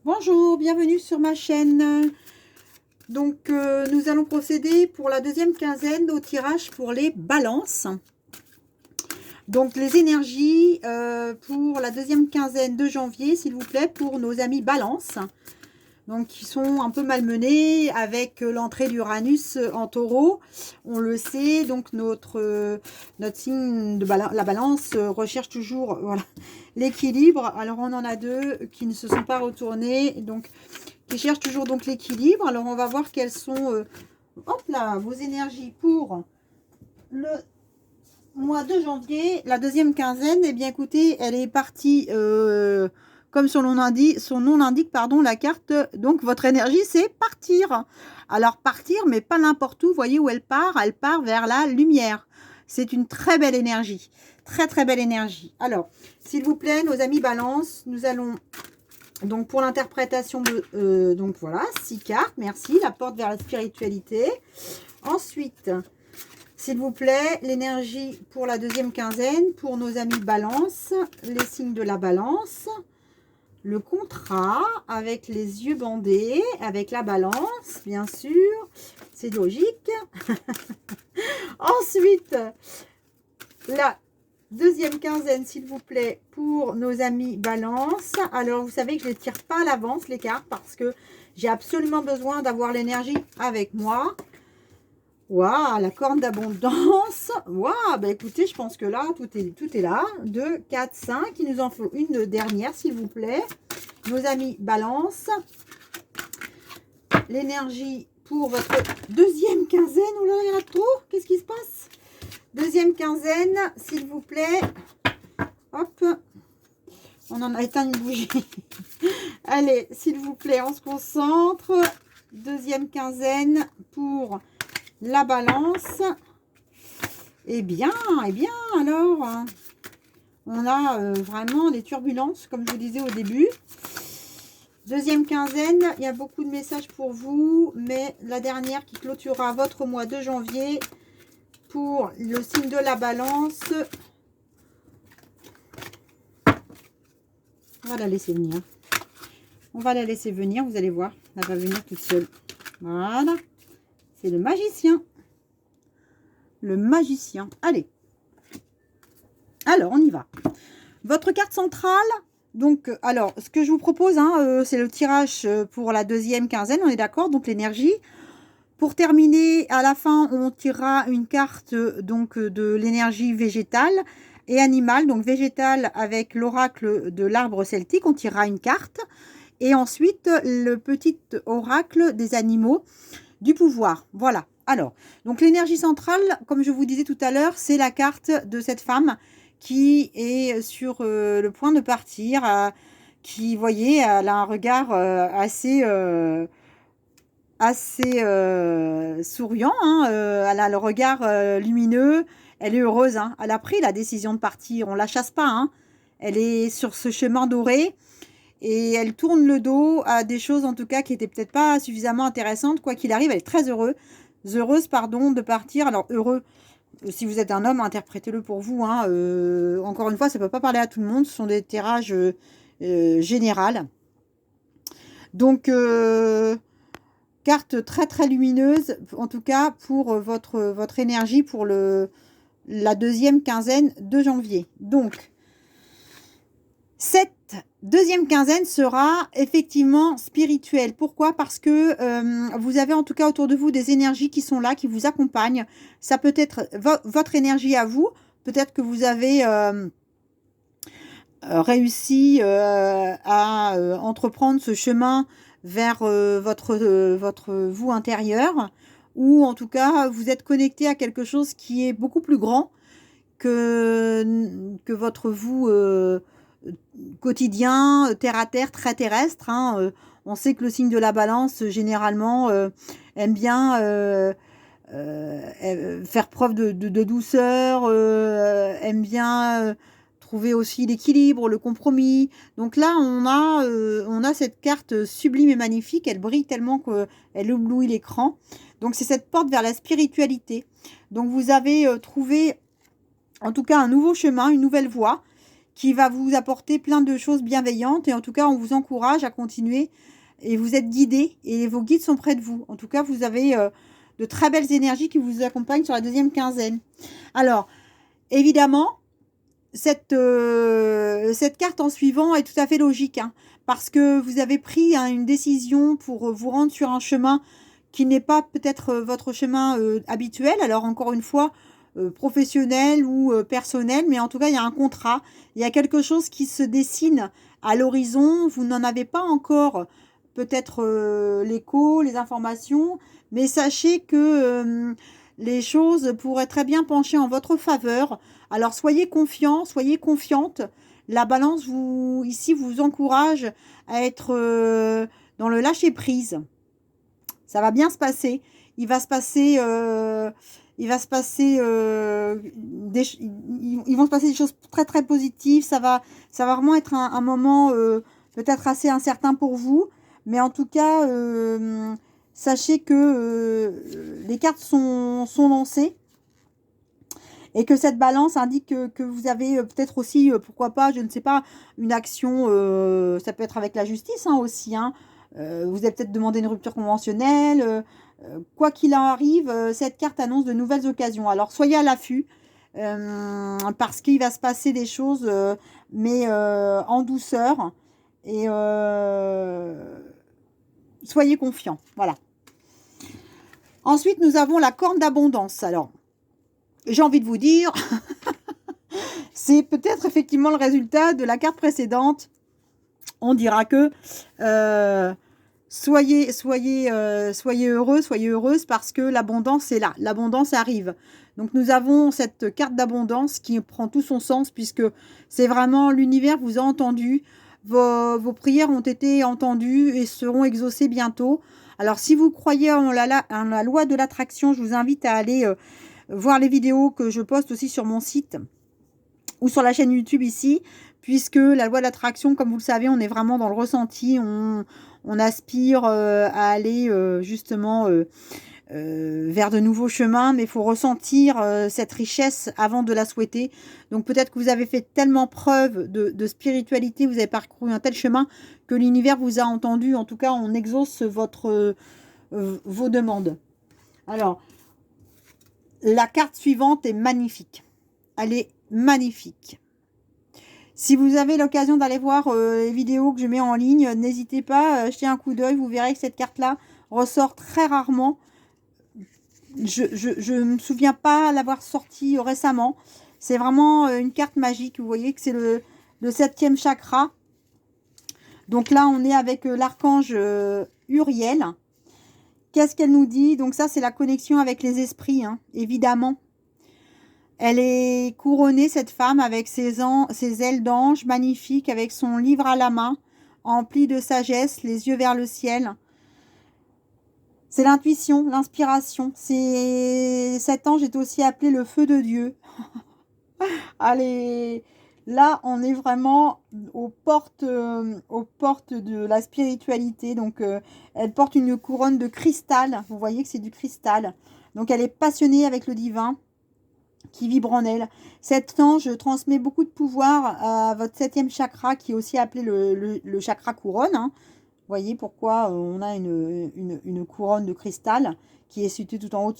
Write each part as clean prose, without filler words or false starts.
Bonjour, bienvenue sur ma chaîne. Donc, nous allons procéder pour la deuxième quinzaine au tirage pour les balances. Donc, les énergies pour la deuxième quinzaine de janvier, s'il vous plaît, pour nos amis balance. Donc, qui sont un peu malmenés avec l'entrée d'Uranus en taureau. On le sait, donc notre signe de la balance recherche toujours voilà, l'équilibre. Alors, on en a deux qui ne se sont pas retournés. Donc, qui cherchent toujours donc l'équilibre. Alors, on va voir quelles sont hop là, vos énergies pour le mois de janvier. La deuxième quinzaine, eh bien, écoutez, elle est partie, comme son nom l'indique, pardon, la carte. Donc, votre énergie, c'est partir. Alors, partir, mais pas n'importe où. Vous voyez où elle part? Elle part vers la lumière. C'est une très belle énergie. Très, très belle énergie. Alors, s'il vous plaît, nos amis balance, nous allons donc pour l'interprétation de donc voilà 6 cartes, merci, la porte vers la spiritualité. Ensuite, s'il vous plaît, l'énergie pour la deuxième quinzaine pour nos amis balance, les signes de la balance, le contrat avec les yeux bandés, avec la balance, bien sûr, c'est logique. Ensuite, la deuxième quinzaine, s'il vous plaît, pour nos amis balance. Alors, vous savez que je ne les tire pas à l'avance, les cartes, parce que j'ai absolument besoin d'avoir l'énergie avec moi. Waouh, la corne d'abondance. Waouh, bah écoutez, je pense que là, tout est là. 2, 4, 5. Il nous en faut une dernière, s'il vous plaît. Nos amis balance. L'énergie pour votre deuxième quinzaine. Oh là là, il y en a trop. Qu'est-ce qui se passe? Deuxième quinzaine, s'il vous plaît. Hop. On en a éteint une bougie. Allez, s'il vous plaît, on se concentre. Deuxième quinzaine pour la balance. Eh bien, alors, on a vraiment des turbulences, comme je vous disais au début. Deuxième quinzaine, il y a beaucoup de messages pour vous, mais la dernière qui clôturera votre mois de janvier pour le signe de la balance. On va la laisser venir. On va la laisser venir, vous allez voir. Elle va venir toute seule. Voilà. C'est le magicien. Le magicien. Allez. Alors, on y va. Votre carte centrale. Donc, alors, ce que je vous propose, hein, c'est le tirage pour la deuxième quinzaine. On est d'accord? Donc, l'énergie. Pour terminer, à la fin, on tirera une carte donc de l'énergie végétale et animale. Donc, végétale avec l'oracle de l'arbre celtique. On tirera une carte. Et ensuite, le petit oracle des animaux du pouvoir. Voilà. Alors, donc l'énergie centrale, comme je vous disais tout à l'heure, c'est la carte de cette femme qui est sur le point de partir, qui, vous voyez, elle a un regard assez souriant, hein, elle a le regard lumineux, elle est heureuse, hein, elle a pris la décision de partir, on ne la chasse pas, hein, elle est sur ce chemin doré et elle tourne le dos à des choses en tout cas qui n'étaient peut-être pas suffisamment intéressantes, quoi qu'il arrive, elle est très heureuse pardon, de partir, alors heureux, si vous êtes un homme, interprétez-le pour vous, hein, encore une fois, ça ne peut pas parler à tout le monde, ce sont des tirages générales, donc carte très très lumineuse, en tout cas pour votre énergie pour la deuxième quinzaine de janvier. Donc, cette deuxième quinzaine sera effectivement spirituelle. Pourquoi? Parce que vous avez en tout cas autour de vous des énergies qui sont là, qui vous accompagnent. Ça peut être votre énergie à vous. Peut-être que vous avez réussi à entreprendre ce chemin vers votre vous intérieur, ou en tout cas vous êtes connecté à quelque chose qui est beaucoup plus grand que votre vous quotidien, terre à terre, très terrestre, hein. On sait que le signe de la balance généralement aime bien faire preuve de douceur, aime bien trouver aussi l'équilibre, le compromis. Donc là, on a cette carte sublime et magnifique. Elle brille tellement qu'elle éblouit l'écran. Donc c'est cette porte vers la spiritualité. Donc vous avez trouvé, en tout cas, un nouveau chemin, une nouvelle voie qui va vous apporter plein de choses bienveillantes. Et en tout cas, on vous encourage à continuer et vous êtes guidés et vos guides sont près de vous. En tout cas, vous avez de très belles énergies qui vous accompagnent sur la deuxième quinzaine. Alors, évidemment, cette carte en suivant est tout à fait logique, hein, parce que vous avez pris une décision pour vous rendre sur un chemin qui n'est pas peut-être votre chemin habituel. Alors, encore une fois, professionnel ou personnel, mais en tout cas, il y a un contrat, il y a quelque chose qui se dessine à l'horizon. Vous n'en avez pas encore peut-être l'écho, les informations, mais sachez que les choses pourraient très bien pencher en votre faveur. Alors soyez confiants, soyez confiantes. La balance ici vous encourage à être dans le lâcher prise. Ça va bien se passer. Ils vont se passer des choses très très positives. Ça va vraiment être un moment peut-être assez incertain pour vous. Mais en tout cas, sachez que les cartes sont lancées et que cette balance indique que vous avez peut-être aussi, pourquoi pas, je ne sais pas, une action, ça peut être avec la justice hein, aussi. Hein. Vous avez peut-être demandé une rupture conventionnelle. Quoi qu'il en arrive, cette carte annonce de nouvelles occasions. Alors soyez à l'affût parce qu'il va se passer des choses, mais en douceur. Et soyez confiants. Voilà. Ensuite, nous avons la corne d'abondance. Alors, j'ai envie de vous dire, c'est peut-être effectivement le résultat de la carte précédente. On dira que soyez heureux, soyez heureuse parce que l'abondance est là. L'abondance arrive. Donc, nous avons cette carte d'abondance qui prend tout son sens puisque c'est vraiment l'univers vous a entendu. Vos prières ont été entendues et seront exaucées bientôt. Alors, si vous croyez en la loi de l'attraction, je vous invite à aller voir les vidéos que je poste aussi sur mon site ou sur la chaîne YouTube ici, puisque la loi de l'attraction, comme vous le savez, on est vraiment dans le ressenti. On aspire à aller justement vers de nouveaux chemins, mais il faut ressentir cette richesse avant de la souhaiter. Donc peut-être que vous avez fait tellement preuve de spiritualité, vous avez parcouru un tel chemin que l'univers vous a entendu. En tout cas, on exauce vos demandes. Alors, la carte suivante est magnifique. Elle est magnifique. Si vous avez l'occasion d'aller voir les vidéos que je mets en ligne, n'hésitez pas à jeter un coup d'œil. Vous verrez que cette carte-là ressort très rarement. Je ne me souviens pas l'avoir sortie récemment. C'est vraiment une carte magique. Vous voyez que c'est le 7e chakra. Donc là, on est avec l'archange Uriel. Qu'est-ce qu'elle nous dit? Donc ça, c'est la connexion avec les esprits, hein, évidemment. Elle est couronnée, cette femme, avec ses ailes d'ange magnifiques, avec son livre à la main, empli de sagesse, les yeux vers le ciel. C'est l'intuition, l'inspiration. Cet ange est aussi appelé le feu de Dieu. Allez, là, on est vraiment aux portes de la spiritualité. Donc, elle porte une couronne de cristal. Vous voyez que c'est du cristal. Donc, elle est passionnée avec le divin qui vibre en elle. Cet ange transmet beaucoup de pouvoir à votre 7e chakra, qui est aussi appelé le chakra couronne. Hein. Vous voyez pourquoi on a une couronne de cristal qui est située tout en haut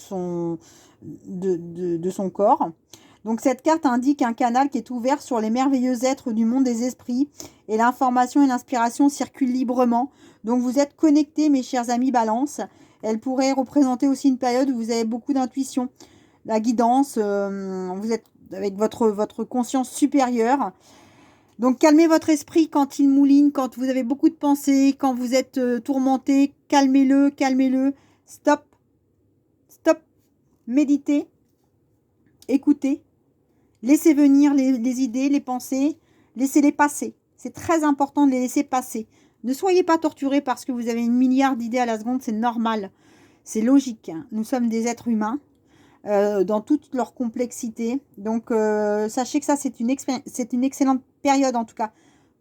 de son corps. Donc cette carte indique un canal qui est ouvert sur les merveilleux êtres du monde des esprits et l'information et l'inspiration circulent librement. Donc vous êtes connectés, mes chers amis Balance. Elle pourrait représenter aussi une période où vous avez beaucoup d'intuition, la guidance, vous êtes avec votre conscience supérieure. Donc calmez votre esprit quand il mouline, quand vous avez beaucoup de pensées, quand vous êtes tourmenté, calmez-le, calmez-le. Stop, stop, méditez, écoutez, laissez venir les idées, les pensées, laissez-les passer. C'est très important de les laisser passer. Ne soyez pas torturés parce que vous avez 1 milliard d'idées à la seconde, c'est normal, c'est logique. Nous sommes des êtres humains. Dans toute leur complexité. Donc, sachez que ça, c'est une excellente période, en tout cas,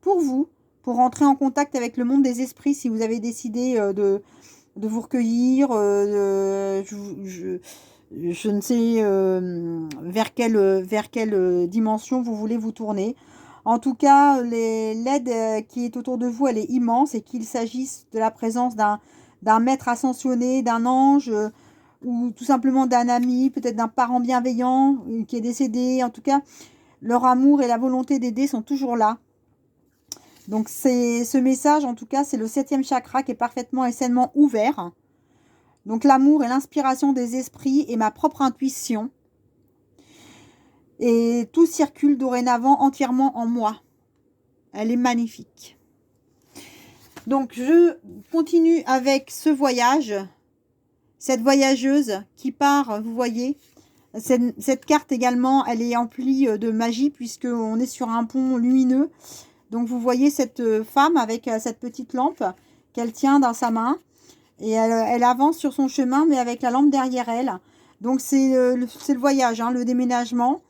pour vous, pour rentrer en contact avec le monde des esprits, si vous avez décidé de vous recueillir, je ne sais vers quelle dimension vous voulez vous tourner. En tout cas, l'aide qui est autour de vous, elle est immense, et qu'il s'agisse de la présence d'un maître ascensionné, d'un ange, ou tout simplement d'un ami, peut-être d'un parent bienveillant qui est décédé. En tout cas, leur amour et la volonté d'aider sont toujours là. Donc ce message, en tout cas, c'est le 7e chakra qui est parfaitement et sainement ouvert. Donc l'amour et l'inspiration des esprits et ma propre intuition. Et tout circule dorénavant entièrement en moi. Elle est magnifique. Donc je continue avec ce voyage. Cette voyageuse qui part, vous voyez. Cette carte également, elle est emplie de magie puisqu'on est sur un pont lumineux. Donc vous voyez cette femme avec cette petite lampe qu'elle tient dans sa main. Et elle avance sur son chemin, mais avec la lampe derrière elle. Donc c'est le voyage, hein, le déménagement.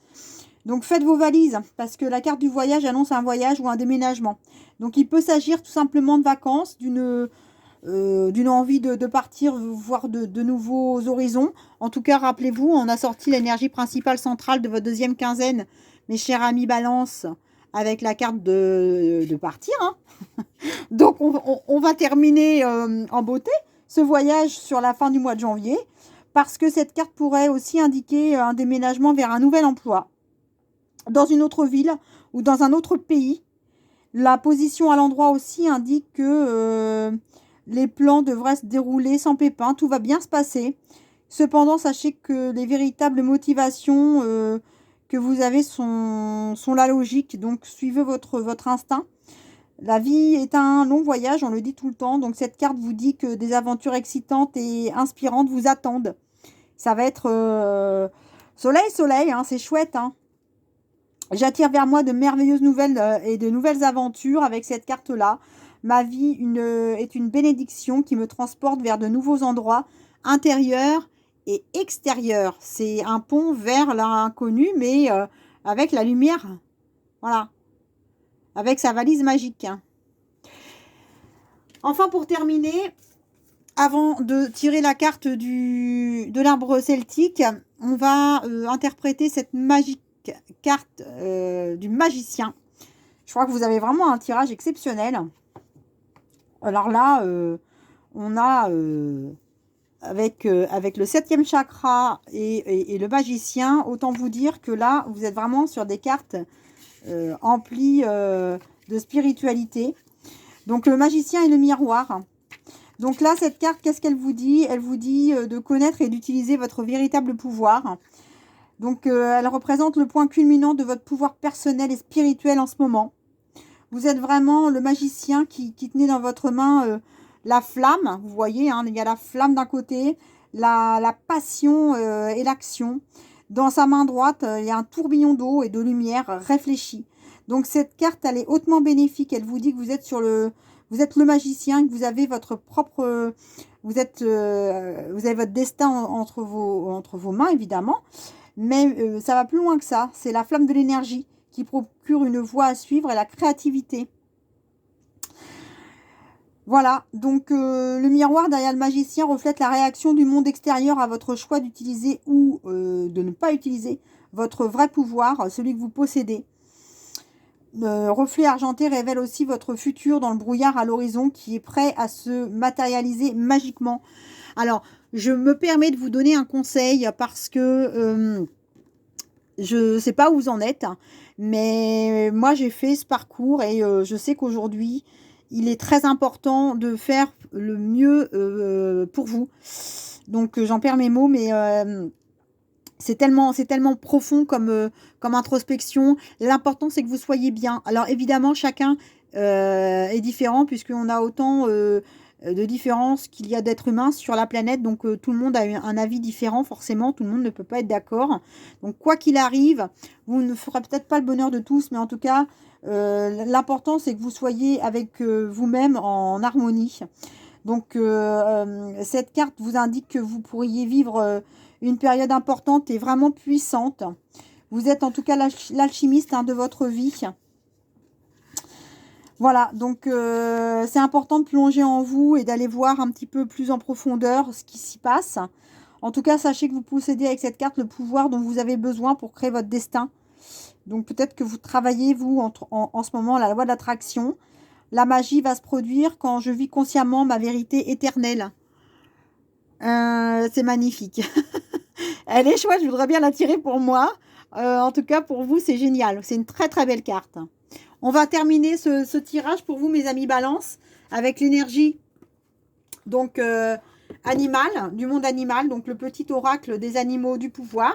Donc faites vos valises, parce que la carte du voyage annonce un voyage ou un déménagement. Donc il peut s'agir tout simplement de vacances, d'une envie de partir, voir de nouveaux horizons. En tout cas, rappelez-vous, on a sorti l'énergie principale centrale de votre deuxième quinzaine, mes chers amis Balance, avec la carte de partir. Hein. Donc on va terminer en beauté ce voyage sur la fin du mois de janvier, parce que cette carte pourrait aussi indiquer un déménagement vers un nouvel emploi, dans une autre ville ou dans un autre pays. La position à l'endroit aussi indique que les plans devraient se dérouler sans pépin, tout va bien se passer. Cependant, sachez que les véritables motivations que vous avez sont la logique, donc suivez votre instinct. La vie est un long voyage, on le dit tout le temps, donc cette carte vous dit que des aventures excitantes et inspirantes vous attendent. Ça va être soleil, hein, c'est chouette, hein. J'attire vers moi de merveilleuses nouvelles et de nouvelles aventures avec cette carte-là. Ma vie est une bénédiction qui me transporte vers de nouveaux endroits intérieurs et extérieurs. C'est un pont vers l'inconnu, mais avec la lumière. Voilà. Avec sa valise magique. Enfin, pour terminer, avant de tirer la carte de l'arbre celtique, on va interpréter cette magique carte du magicien. Je crois que vous avez vraiment un tirage exceptionnel. Alors là, on a avec le 7e chakra et le magicien, autant vous dire que là, vous êtes vraiment sur des cartes emplies de spiritualité. Donc le magicien et le miroir. Donc là, cette carte, qu'est-ce qu'elle vous dit? Elle vous dit de connaître et d'utiliser votre véritable pouvoir. Donc, elle représente le point culminant de votre pouvoir personnel et spirituel en ce moment. Vous êtes vraiment le magicien qui tenait dans votre main la flamme. Vous voyez, hein, il y a la flamme d'un côté, la passion et l'action. Dans sa main droite, il y a un tourbillon d'eau et de lumière réfléchie. Donc, cette carte, elle est hautement bénéfique. Elle vous dit que vous êtes vous êtes le magicien, que vous avez votre propre... vous avez votre destin entre vos mains, évidemment. Mais ça va plus loin que ça. C'est la flamme de l'énergie qui procure une voie à suivre et la créativité. Voilà, donc le miroir derrière le magicien reflète la réaction du monde extérieur à votre choix d'utiliser ou de ne pas utiliser votre vrai pouvoir, celui que vous possédez. Le reflet argenté révèle aussi votre futur dans le brouillard à l'horizon qui est prêt à se matérialiser magiquement. Alors, je me permets de vous donner un conseil parce que je ne sais pas où vous en êtes, mais moi j'ai fait ce parcours et je sais qu'aujourd'hui, il est très important de faire le mieux pour vous. Donc j'en perds mes mots, mais c'est tellement profond comme introspection. L'important, c'est que vous soyez bien. Alors évidemment, chacun est différent puisqu'on a autant de différences qu'il y a d'êtres humains sur la planète. Donc tout le monde a un avis différent, forcément. Tout le monde ne peut pas être d'accord. Donc quoi qu'il arrive, vous ne ferez peut-être pas le bonheur de tous, mais en tout cas, l'important, c'est que vous soyez avec vous-même en harmonie. Donc cette carte vous indique que vous pourriez vivre une période importante et vraiment puissante. Vous êtes en tout cas l'alchimiste de votre vie. Voilà, donc c'est important de plonger en vous et d'aller voir un petit peu plus en profondeur ce qui s'y passe. En tout cas, sachez que vous possédez avec cette carte le pouvoir dont vous avez besoin pour créer votre destin Donc peut-être que vous travaillez, vous, en ce moment, la loi de l'attraction. La magie va se produire quand je vis consciemment ma vérité éternelle. C'est magnifique. Elle est chouette, je voudrais bien la tirer pour moi. En tout cas, pour vous, c'est génial. C'est une très très belle carte. On va terminer ce tirage pour vous, mes amis Balance, avec l'énergie donc animale, du monde animal, donc le petit oracle des animaux du pouvoir.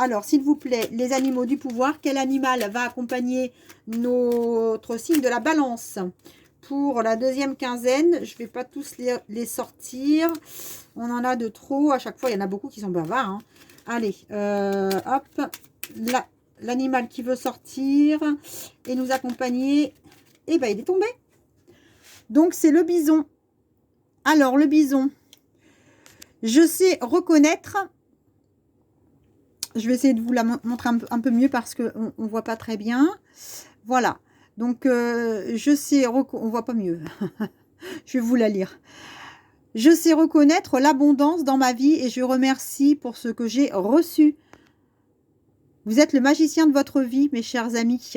Alors, s'il vous plaît, les animaux du pouvoir, quel animal va accompagner notre signe de la Balance pour la deuxième quinzaine? Je ne vais pas tous les sortir. On en a de trop. À chaque fois, il y en a beaucoup qui sont bavards. Hein. Allez, hop. L'animal qui veut sortir et nous accompagner, eh ben, il est tombé. Donc, c'est le bison. Alors, le bison, je sais reconnaître... Je vais essayer de vous la montrer un peu mieux parce qu'on ne voit pas très bien. Voilà. Donc, je sais... On voit pas mieux. Je vais vous la lire. Je sais reconnaître l'abondance dans ma vie et je remercie pour ce que j'ai reçu. Vous êtes le magicien de votre vie, mes chers amis.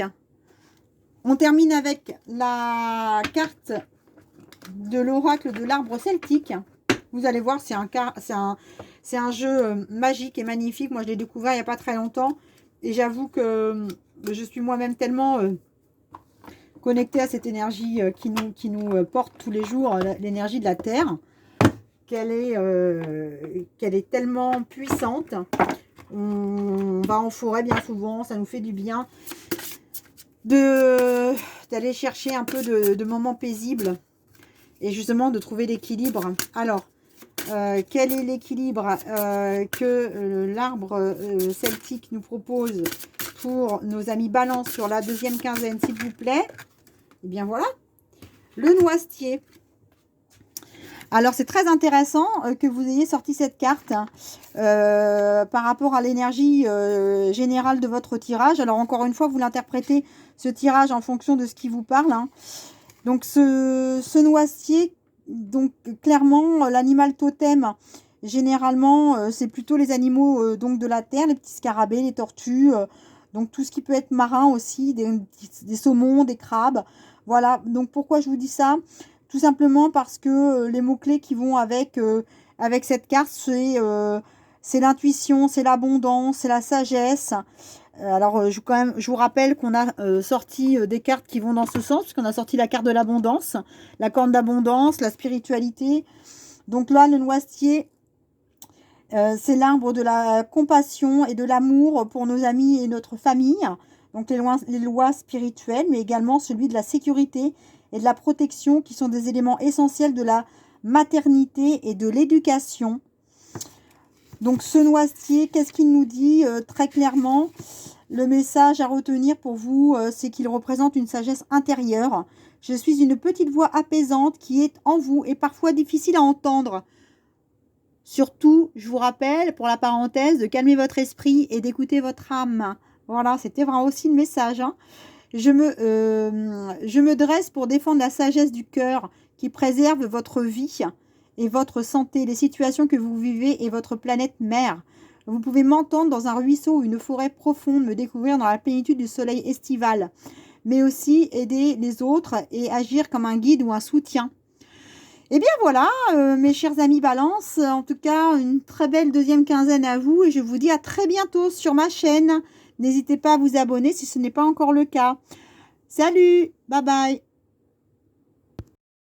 On termine avec la carte de l'oracle de l'arbre celtique. Vous allez voir, c'est un jeu magique et magnifique. Moi, je l'ai découvert il n'y a pas très longtemps. Et j'avoue que je suis moi-même tellement connectée à cette énergie qui nous porte tous les jours, l'énergie de la Terre, qu'elle est tellement puissante. On va en forêt bien souvent, ça nous fait du bien d'aller chercher un peu de moments paisibles et justement de trouver l'équilibre. Alors, quel est l'équilibre que l'arbre celtique nous propose pour nos amis Balance sur la deuxième quinzaine, s'il vous plaît? Eh bien voilà, le noisetier. Alors, c'est très intéressant que vous ayez sorti cette carte par rapport à l'énergie générale de votre tirage. Alors, encore une fois, vous l'interprétez, ce tirage, en fonction de ce qui vous parle. Hein. Donc, ce noisetier, donc clairement, l'animal totem, généralement, c'est plutôt les animaux donc de la terre, les petits scarabées, les tortues, donc tout ce qui peut être marin aussi, des saumons, des crabes. Voilà, donc pourquoi je vous dis ça ? Tout simplement parce que les mots-clés qui vont avec cette carte, c'est l'intuition, c'est l'abondance, c'est la sagesse. Alors, je vous rappelle qu'on a sorti des cartes qui vont dans ce sens, puisqu'on a sorti la carte de l'abondance, la corne d'abondance, la spiritualité. Donc là, le noisetier, c'est l'arbre de la compassion et de l'amour pour nos amis et notre famille. Donc les lois spirituelles, mais également celui de la sécurité et de la protection, qui sont des éléments essentiels de la maternité et de l'éducation. Donc ce noisetier, qu'est-ce qu'il nous dit très clairement? Le message à retenir pour vous, c'est qu'il représente une sagesse intérieure. Je suis une petite voix apaisante qui est en vous et parfois difficile à entendre. Surtout, je vous rappelle, pour la parenthèse, de calmer votre esprit et d'écouter votre âme. Voilà, c'était vraiment aussi le message. Hein. Je me dresse pour défendre la sagesse du cœur qui préserve votre vie et votre santé, les situations que vous vivez et votre planète mère. Vous pouvez m'entendre dans un ruisseau ou une forêt profonde, me découvrir dans la plénitude du soleil estival, mais aussi aider les autres et agir comme un guide ou un soutien. Et bien voilà, mes chers amis Balance, en tout cas, une très belle deuxième quinzaine à vous et je vous dis à très bientôt sur ma chaîne. N'hésitez pas à vous abonner si ce n'est pas encore le cas. Salut, bye bye.